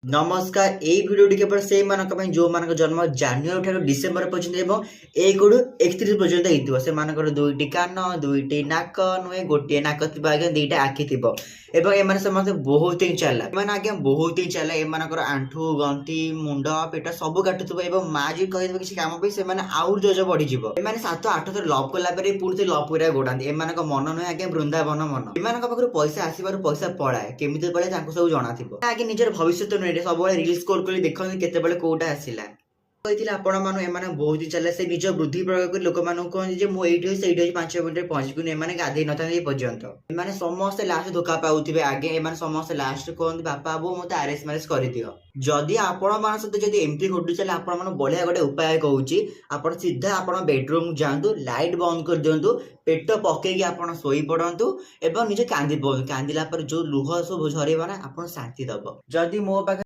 नमस्कार एई भिडियोटी केवल से मानक पई जो मानक जन्म जानुआरी ठाରୁ डिसेंबर पर्यंत एवं 1 ରୁ 31 पर्यंत हेतिबो से मानकर दुईटी कान दुईटी नाक नुहे गोटे नाक थिबा आगे दुईटा आखि थिबो एवं एमाने समस्त बहुत ही चालाक माने आगे बहुत ही चालाक एमानकर आंठू गंठी मुंड पेट सब काटुथिबो एवं मा जी कहिबो किसी काम पई से माने आउर जोज बढ़ी जिवो एमाने 7 8 थर लव कला परे पुरते लव करिया गोडांती एमानक मन नुहे आगे वृंदावन मन एमानक पाखरु पैसा आसीबार पैसा पळाए केमिति पळे तांको सब जणा थिबो आगे निजर भविष्य सब रिल्स स्कोर कर देखते केते कोटा आसला କହିଥିଲେ ଆପଣମାନେ ଏମାନେ ବହୁତ ଚାଲେ ସେ ନିଜ ବୃଦ୍ଧି ପ୍ରୟୋଗ କରି ଲୋକମାନଙ୍କୁ କହନ୍ତି ଯେ ମୁଁ ଏଇଠି ସେଇଠି 5 ମିନିଟରେ ପହଞ୍ଚିବି ଏମାନେ ଗାଧେଇ ନଥାନ୍ତି ଏ ପର୍ଯ୍ୟନ୍ତ ଏମାନେ ସମସ୍ତେ ଲାଷ୍ଟ ଧୋକା ପାଉଥିବେ ଆଗେ ଏମାନେ ସମସ୍ତେ ଲାଷ୍ଟ କହନ୍ତି ବାପା ବାବୁ ମୋତେ ଆରେସ୍ ମ୍ୟାରେଜ୍ କରିଦିଅ ଯଦି ଆପଣମାନଙ୍କ ସହିତ ଯଦି ଏମିତି ଘଟୁ ଚାଲେ ଆପଣମାନେ ବଢିଆ ଗୋଟେ ଉପାୟ କହୁଛି ଆପଣ ସିଧା ଆପଣ ବେଡରୁମ୍ ଯାଆନ୍ତୁ ଲାଇଟ୍ ବନ୍ଦ କରିଦିଅନ୍ତୁ ପେଟ ପକେଇକି ଆପଣ ଶୋଇ ପଡନ୍ତୁ ଏବଂ ନିଜେ କାନ୍ଦି ପଡନ୍ତୁ କାନ୍ଦିଲା ପରେ ଯୋଉ ଲୁହ ସବୁ ଝରିବ ନା ଆପଣ ଶାନ୍ତି ଦବ ଯଦି ମୋ ପାଖରେ